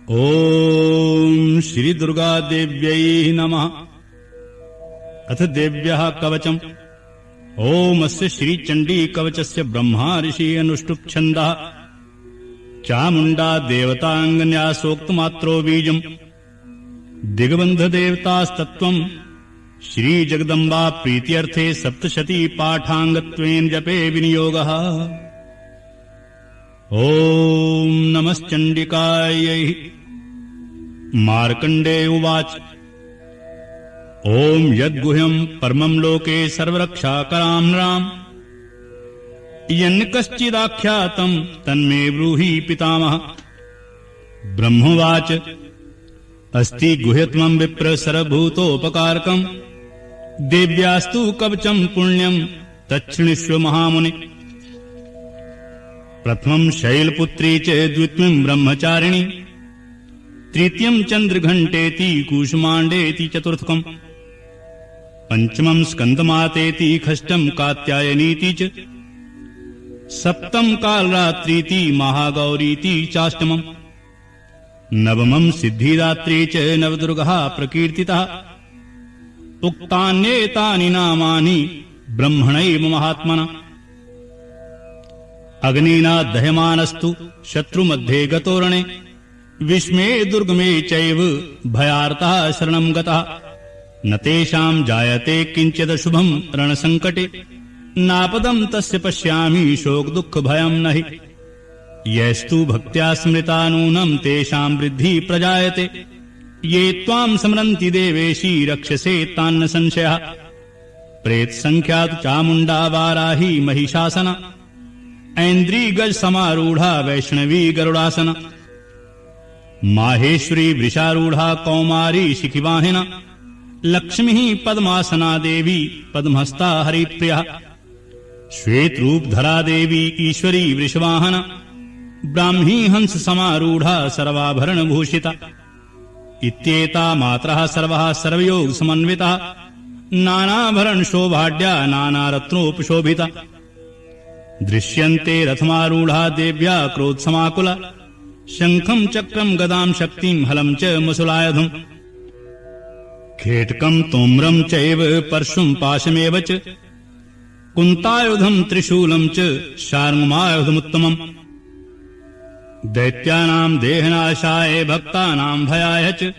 ओम श्री दुर्गा देव्यै नमः। अथ देव्यः कवचम्। ओमस्य श्री चंडी कवचस्य ब्रह्मा ऋषि अनुष्टुप् छन्दः। चामुण्डा देवताङ्गन्यासोक्तमात्रो बीजम्। दिग्बन्ध देवतास्तत्त्वम्। श्री जगदम्बा प्रीत्यर्थे सप्तशती पाठाङ्गत्वेन जपे विनियोगः। ओम नमश्चण्डिकायै। मार्कण्डेय उवाच। ओम यद्गुह्यम् परमम् लोके सर्वरक्षाकरां नृणाम् यन्न कश्चिदाख्यातम् तन्मे ब्रूहि पितामह। ब्रह्मोवाच। अस्ति गुह्यतमम् विप्र सर्वभूतोपकारकम् देव्यास्तु कवचम् पुण्यम् तच्छृणुष्व महामुने। प्रथमम् शैलपुत्री च द्वितीयम् ब्रह्मचारिणी तृतीयम् चन्द्रघण्टेति कूष्माण्डेति चतुर्थकम् पंचमम् स्कन्दमातेति षष्ठम् कात्यायनीति च सप्तमम् कालरात्रीति महागौरीति चाष्टमम् नवमम् सिद्धिदात्री च नवदुर्गः प्रकीर्तितः। उक्तान्येतानि नामानि ब्रह्मणैव महात्मना। अग्निना दह्यमानस्तु शत्रुमध्ये गतोरणे विस्मे दुर्गमे चैव भयार्तः शरणं गतः। न तेषां जायते किञ्चिदशुभं रणसङ्कटे नापदं तस्य पश्यामि शोकदुःखभयं नहि। यस्तु भक्त्या स्मृता नूनं तेषां वृद्धिः प्रजायते। ये त्वां स्मरन्ति देवेशि रक्षसे तान्न संशयः। प्रेतसङ्ख्या तु चामुण्डा वाराही महिषासना ऐन्द्री गज समारूढ़ा वैष्णवी गरुडासना। माहेश्वरी वृषारूढ़ा कौमारी शिखिवाहिना लक्ष्मी पद्मासना देवी पद्महस्ता हरिप्रिया। श्वेतरूपधरा देवी ईश्वरी वृषवाहना ब्राह्मी हंस समारूढ़ा सर्वाभरण भूषिता। इत्येता मात्रः सर्वः सर्वयोग समन्विता नानाभरण शोभाढ्या नानारत्नोपशोभिता। दृश्यन्ते रथमारूढ़ा देव्या क्रोधसमाकुला शंखं चक्रं गदां शक्तिं हलं च मुसलायुधम्। खेटकं तोम्रं चैव परशुं पाशमेव च कुन्तायुधं त्रिशूलं च शार्ङ्गमायुधमुत्तमम्। दैत्यानां देहनाशाय भक्तानां भयाय च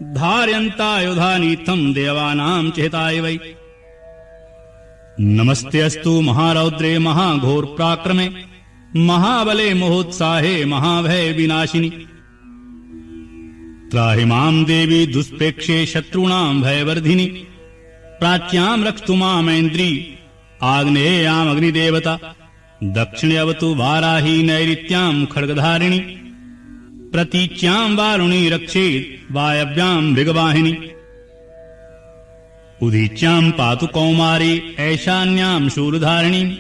धारयन्तायुधानीथं देवानां चेताय वै। नमस्ते अस्तु महारौद्रे महाघोर प्राक्रमे महाबले महोत्साहे महाभय विनाशिनी। त्राहि मां देवी दुष्प्रेक्षे शत्रूणां भयवर्धिनी। प्राच्यां रक्षतु मामैन्द्री आग्नेयाम् अग्निदेवता। दक्षिणे अवतु वाराही नैऋत्यां खड्गधारिणी। प्रतीच्यां वारुणी रक्षेत् वायव्यां मृगवाहिनी। उदीच्यां पातु कौमारी ऐशान्यां शूलधारिणी।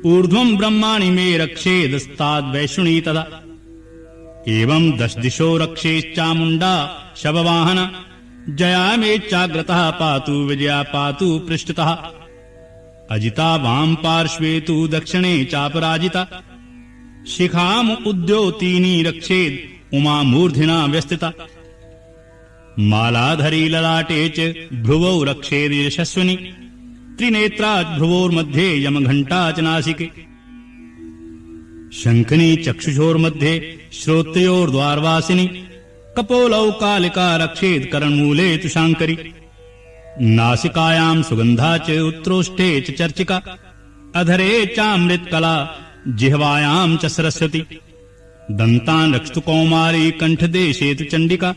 ऊर्ध्वं ब्रह्माणि मे रक्षेदस्ताद्वैष्णुनी तदा। एवं दश दिशो रक्षेश्चामुण्डा शववाहना। जया मे चाग्रतः पातु विजया पातु पृष्ठतः। अजिता वां पार्श्वे तु दक्षिणे चापराजिता। शिखाम् उद्योतीनि रक्षेद् उमा मूर्ध्ना व्यस्थिता। मालाधरी ललाटे च भ्रुवौ रक्षेद् यशस्विनी। त्रिनेत्रात् भ्रुवोर्मध्ये यमघण्टा च नासिके। शङ्खनी चक्षुषोर्मध्ये श्रोत्रयोर्द्वारवासिनी। कपोलौ कालिका रक्षेत् करणमूले तु शाङ्करी। नासिकायां सुगन्धा च उत्रोष्ठे च चर्चिका। अधरे चामृतकला जिह्वायां च सरस्वती। दन्तान् रक्षतु कौमारी कण्ठदेशे तु चण्डिका।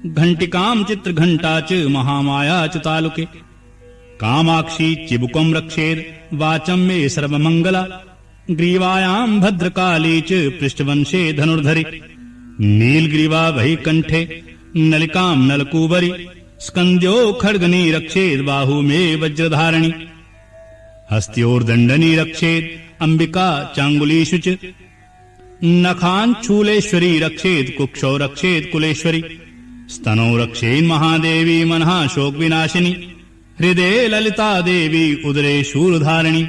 घण्टिकां चित्रघण्टा च महामाया च तालुके। कामाक्षी चिबुकं रक्षेद् वाचं मे सर्वमङ्गला। ग्रीवायां भद्रकाली च पृष्ठवंशे धनुर्धरी। नीलग्रीवा वैकण्ठे नलिकां नलकूबरी। स्कन्द्यो खड्गनी रक्षेद् बाहु मे वज्रधारिणी। हस्त्योर्दण्डनी रक्षेद् अम्बिका चाङ्गुलीषु च। नखान् शूलेश्वरी रक्षेद् कुक्षौ रक्षेद् कुलेश्वरी। स्तनौ रक्षेन् महादेवी मनः शोकविनाशिनी। हृदये ललिता देवी उदरे शूलधारिणी।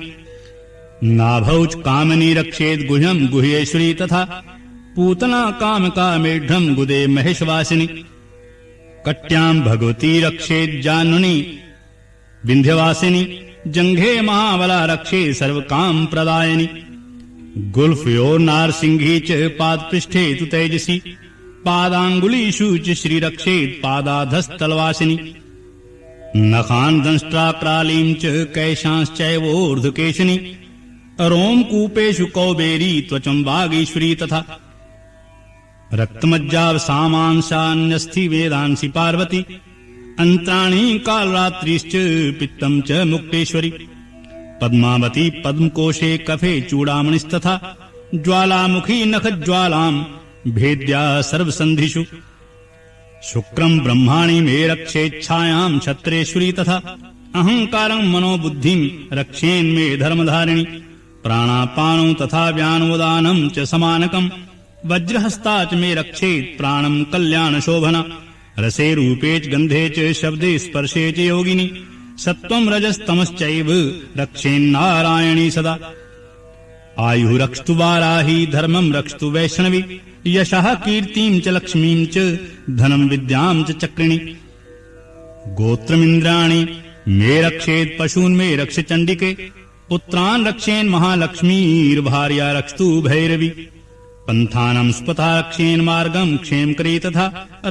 नाभौ च कामिनी रक्षेद् गुह्यं गुह्येश्वरी तथा। पूतना कामका मेढ्रम गुदे महेशवासिनी कट्याम भगवती रक्षेत जानुनी विंध्यवासिनी जंघे महाबला रक्षे सर्व काम प्रदायिनी गुल्फयोर नारसिंही च पादपृष्ठे तु तेजसी पादांगुलीषु च श्रीरक्षेत पादाधस्तलवासिनी नखान् दंष्ट्राक्रालीं च कैशांश्चैवोर्ध्वकेशिनी रोमकूपेषु कौबेरी त्वचं वागीश्वरी तथा रक्तमज्जावसामांसान्यस्थि वेदांसि पार्वती अंत्राणि कालरात्रिश्च पित्तं च मुक्तेश्वरी पद्मावती पद्मकोशे कफे चूडामणिस्तथा ज्वालामुखी नखज्वालां भेद्या सर्वसन्धिषु शुक्रं ब्रह्माणि मे रक्षेच्छायां क्षत्रेश्वरी तथा अहंकारं मनोबुद्धिं रक्षेन्मे धर्मधारिणी प्राणापानो तथा व्यानोदानं च समानकम् वज्रहस्ता च मे रक्षेत् प्राणं कल्याणशोभना रसे रूपे च गन्धे च शब्दे स्पर्शे च योगिनी सत्त्वं रजस्तमश्चैव रक्षेन्नारायणी सदा आयुः रक्षतु वाराही धर्मं रक्षतु वैष्णवी यशः कीर्तिं च लक्ष्मीं च धनं विद्यां च चक्रिणी गोत्रमिन्द्राणि मे रक्षेत् पशून् मे रक्ष चण्डिके पुत्रान् रक्षेन् महालक्ष्मीर्भार्या रक्षतु भैरवी पंथानं स्पथा रक्षेन् मार्गं क्षेमकरी तथा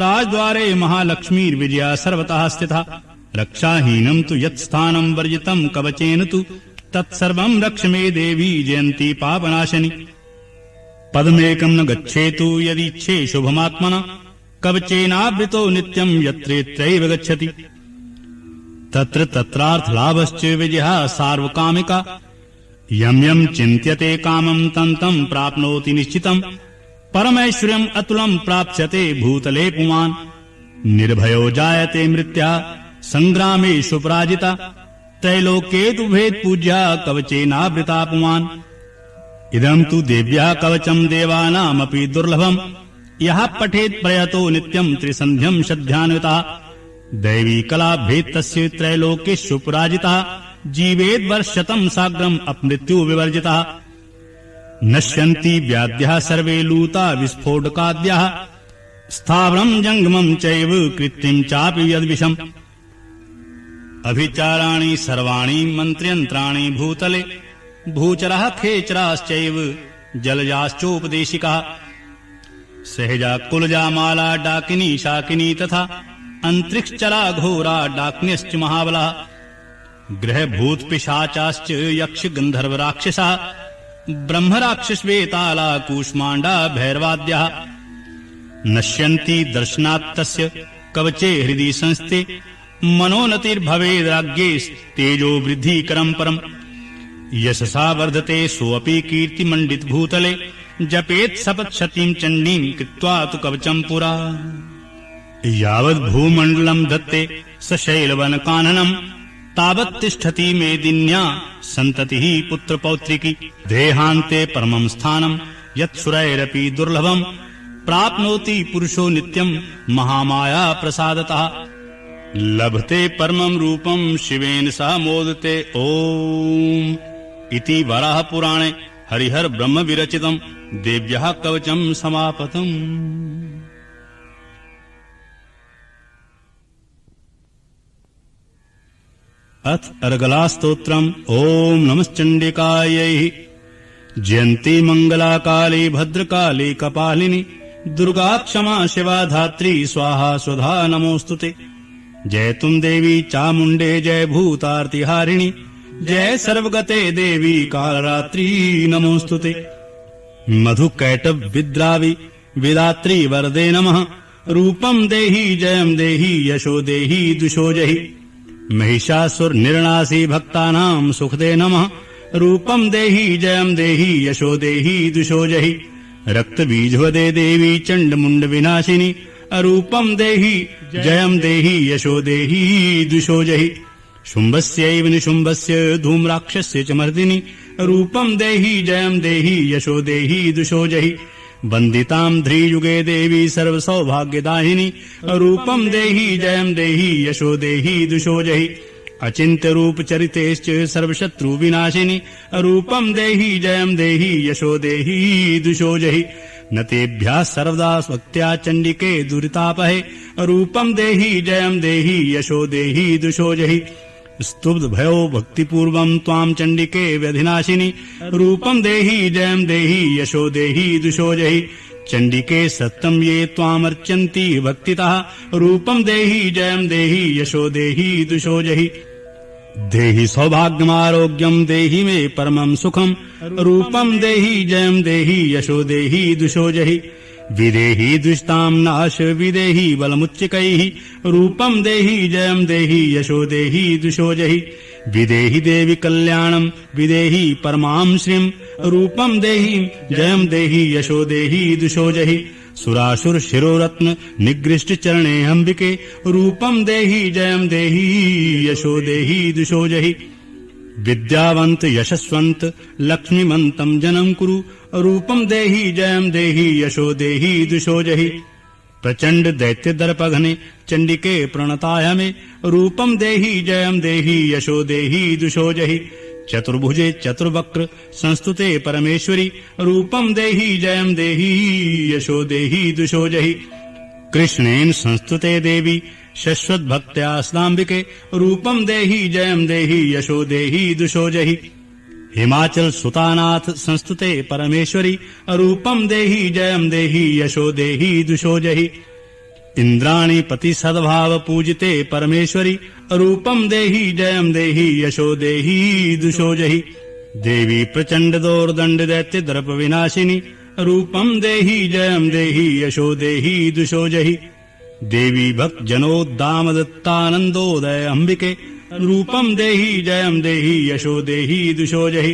राजद्वारे महालक्ष्मीर्विजया सर्वतः स्थिता रक्षाहीनं तु यत्स्थानं वर्जितं कवचेन तु तत्सर्वं रक्ष मे देवी जयन्ती पापनाशनी पदमेकं न गच्छेतु यदीच्छे शुभमात्मना कवचेनावृतो नित्यं यत्रेत्रैव गच्छति तत्र तत्रार्थलाभश्च विजयः सार्वकामिका यं यं चिन्त्यते कामं तं तं प्राप्नोति निश्चितं परमैश्वर्यम् अतुलं प्राप्स्यते भूतले पुमान् निर्भयो जायते मृत्या संग्रामेषु पराजिता त्रैलोक्ये तु भेदपूज्या कवचेनावृता पुमान् इदं तु देव्या कवचं देवानामपि दुर्लभम् यः पठेत् प्रयतो नित्यं त्रिसन्ध्यं शद्ध्यान्वितः दैवी कला भेत्तस्य त्रैलोक्येषु पराजितः जीवेद्वर्षशतं साग्रम् अपमृत्यु विवर्जितः नश्यन्ति व्याध्यः सर्वे लूता विस्फोटकाद्यः स्थावरं जङ्गमं चैव कृत्रिं चापि यद्विषम् अभिचाराणि सर्वाणि मन्त्रयन्त्राणि भूतले भूचरः खेचराश्चैव जलजाश्चोपदेशिकाः सहजा कुलजा माला डाकिनी शाकिनी तथा अंतरिक्षचरा घोरा डाक्न्यश्च महाबला ग्रहभूत पिशाचाश्च यक्ष गंधर्व राक्षसा ब्रह्मराक्षसवेताला कूष्माण्डा भैरवाद्याः नश्यन्ति दर्शनात्तस्य कवचे हृदि संस्थे मनोनतिर्भवेद्राज्ञेस्तेजो वृद्धिकरं परम् यशसा वर्धते सोऽपि कीर्तिमण्डित भूतले जपेत् सपत्शतीं चण्डीं कृत्वा तु कवचं पुरा यावद् भूमण्डलं धत्ते सशैलवनकाननं तावत् तिष्ठति मेदिन्या सन्ततिः पुत्रपौत्रिकी देहान्ते परमं स्थानं यत्सुरैरपि दुर्लभं प्राप्नोति पुरुषो नित्यं महामाया प्रसादतः लभते परमं रूपं शिवेन सह मोदते ओम इति वराह पुराणे हरिहर ब्रह्म विरचितं देव्यः कवचं समापतम्। अथ अर्गला स्तोत्रम् ओम नमश्चण्डिकायै जयन्ती मंगला काली भद्रकाली कपालिनी दुर्गा क्षमा शिवा धात्री स्वाहा स्वधा नमोस्तुते जय तुम देवी चामुंडे जय भूतार्तिहारिणी जय सर्वगते देवी कालरात्रि नमोस्तुते मधुकैटभ विद्रावि विदात्री वरदे नमः रूपं देहि जयं देहि यशो देहि दुशो जहि महिषासुर निर्णासी भक्तानां सुखदे नमः रूपं देहि जयं देहि यशो देहि दुशो जहि रक्तबीजवदे देवी चण्डमुण्ड विनाशिनी रूपं देहि जयं देहि यशो देहि दुशो जहि शुम्भस्यैव निशुम्भस्य धूम्राक्षस्य च मर्दिनी रूपं देहि जयं देहि यशो देहि दुशो जहि वन्दितां ध्रियुगे देवी सर्वसौभाग्यदायिनी रूपं देहि जयं देहि यशो देहि दुशो जहि अचिन्त्य रूप चरितेश्च सर्वशत्रु विनाशिनी रूपं देहि जयं देहि यशो देहि दुशो जहि न तेभ्यः सर्वदा स्वक्त्या चण्डिके दुरितापहे रूपं देहि जयं देहि यशो देहि दुषो जहि स्तुब्ध भयो भक्तिपूर्वं त्वां चण्डिके व्यधिनाशिनि रूपं देहि जयं देहि यशो देहि दुषो जहि चण्डिके सत्यं ये त्वामर्चन्ति भक्तितः रूपं देहि जयं देहि यशो देहि दुषो जहि देहि सौभाग्यमारोग्यं देहि मे परमं सुखं रूपं देहि जयं देहि यशो देहि दुषो जहि विदेहि दुष्टां नाश विदेहि बलमुच्चिकैः रूपं देहि जयं देहि यशो देहि दुषो जहि विदेहि देवि कल्याणं विदेहि परमां श्रियं रूपं देहि जयं देहि यशो देहि दुषो जहि सुरासुर शिरोरत्न निगृष्ट चरणे अंबिके रूपं देहि जयं देहि यशो देहि दुषो जहि विद्यावंत यशस्वंत लक्ष्मीमन्तं जनं कुरु रूपं देहि जयं देहि यशो देहि दुषो जहि प्रचंड दैत्य दर्पघ्ने चंडिके प्रणताय मे रूपं देहि जयं देहि यशो देहि दुषो जहि चतुर्भुजे चतुर्वक्र संस्तुते परमेश्वरी रूपं देहि जयं देहि यशो देहि दुषो जहि कृष्णेन संस्तुते देवी शश्वत भक्त्या स्नाम्बिके रूपं देहि जयं देहि यशो देहि दुषो जहि हिमाचल सुतानाथ संस्तुते परमेश्वरी रूपं देहि जयं देहि यशो देहि दुषो जहि इंद्राणी पति सद्भाव पूजिते परमेश्वरी रूपं देहि जयं देहि यशो देहि दुषो जहि देवी प्रचंड दोर्दंड दैत्य दर्प विनाशिनी रूपं देहि जयं देहि यशो देहि दुषो जहि देवी भक्त जनोद्दाम दत्तानंदोदय अंबिके रूपं देहि जयं देहि यशो देहि दुषो जहि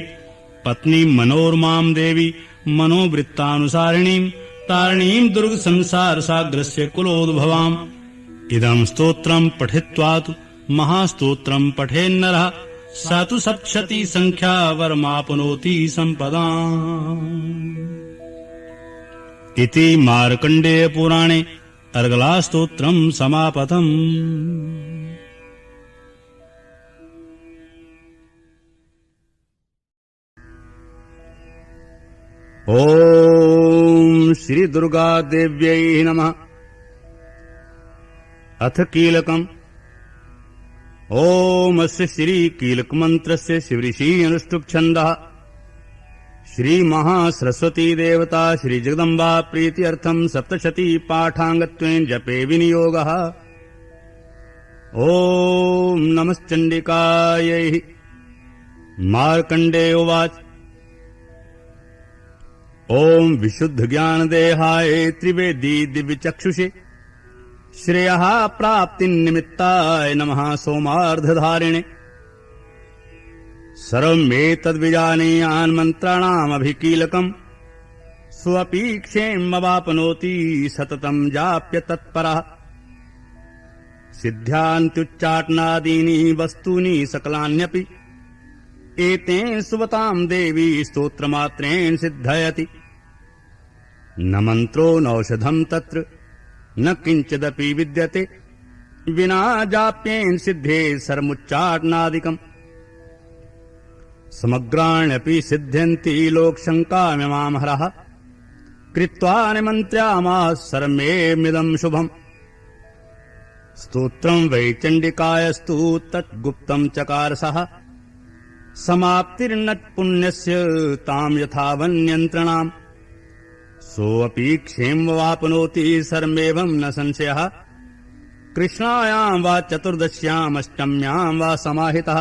पत्नी मनोरमां देवी मनोवृत्तानुसारिणीं तारिणीं दुर्ग संसार साग्रस्य कुलोद्भवाम् इदं स्तोत्रं पठित्वा तु महास्तोत्रं पठेन्नरः स तु सप्तशती संख्या वरमाप्नोति सम्पदाम् इति मार्कण्डेय पुराणे अर्गलास्तोत्रं समापतम्। ओम श्री दुर्गा देव्यै नमः। अथ कीलकम्। ओम अस्य श्री कीलक मंत्रस्य शिवऋषि अनुष्टुप् छन्दः। श्री महासरस्वती देवता श्री जगदम्बा प्रीत्यर्थं सप्तशती पाठाङ्गत्वेन जपे विनियोगः। ओम नमश्चण्डिकायै। मार्कण्डेय उवाच ओम विशुद्ध ज्ञान देहाय त्रिवेदी दिव्य चक्षुषे श्रेयः प्राप्ति निमित्ताय नमः सोमार्धधारिणे सर्वमेतद्विजानीयान् मन्त्राणामभिकीलकम् स्वपि क्षेमवाप्नोति सततं जाप्य तत्परः सिद्ध्यान्त्युच्चाटनादीनि वस्तूनि सकलान्यपि एतेन सुवतां देवी स्तोत्रमात्रेण सिद्धयति न मन्त्रो नौषधं तत्र न किञ्चिदपि विद्यते विना जाप्येन सिद्धे सर्वमुच्चाटनादिकम् समग्राण्यपि सिद्ध्यन्ति लोकशङ्कामिमामहरः कृत्वा निमन्त्र्यामाः सर्वमेमिदं शुभम् स्तोत्रं वै चण्डिकायस्तु तद्गुप्तं चकारसः समाप्तिर्न पुण्यस्य तां यथावन्यन्त्रणाम् सोऽपि क्षेमवाप्नोति सर्वमेवं न संशयः कृष्णायां वा चतुर्दश्याम् अष्टम्यां वा समाहितः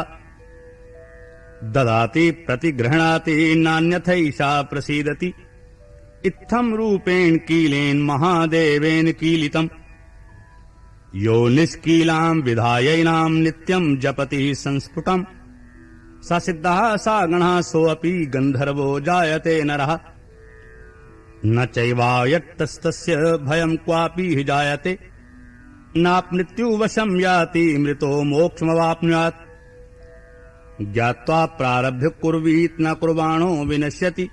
ददाति प्रतिगृह्णाति नान्यथैषा प्रसीदति इत्थं रूपेण कीलेन महादेवेन कीलितम् यो निष्कीलां विधायैनां नित्यं जपति संस्फुटम् स सिद्धः सा गणः सोऽपि गन्धर्वो जायते नरः न चैवायत्तस्तस्य भयं क्वापि हि जायते नाप्मृत्युवशं याति मृतो मोक्षमवाप्नुयात् ज्ञात्वा प्रारभ्य कुर्वीत न कुर्वाणो विनश्यति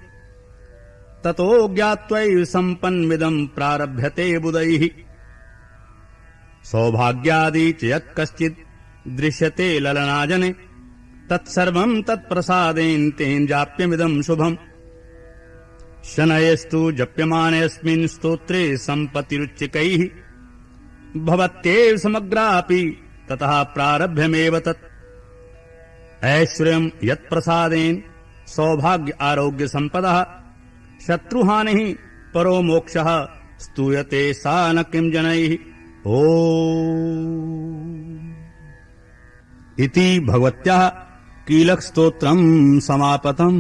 ततो ज्ञात्वैव सम्पन्नमिदं प्रारभ्यते बुधैः सौभाग्यादि च यत्कश्चित् दृश्यते ललनाजने तत्सर्वं तत्प्रसादेन तेन जाप्यमिदं शुभम् शनैस्तु जप्यमानेऽस्मिन् स्तोत्रे सम्पत्तिरुच्चिकैः भवत्येव समग्रापि ततः प्रारभ्यमेव तत् ऐश्वर्यम् यत्प्रसादेन सौभाग्य आरोग्य संपदः शत्रुहानिः परो मोक्षः स्तूयते सा न किं जनैः। इति भगवत्याः कीलकस्तोत्रम् समापतम्।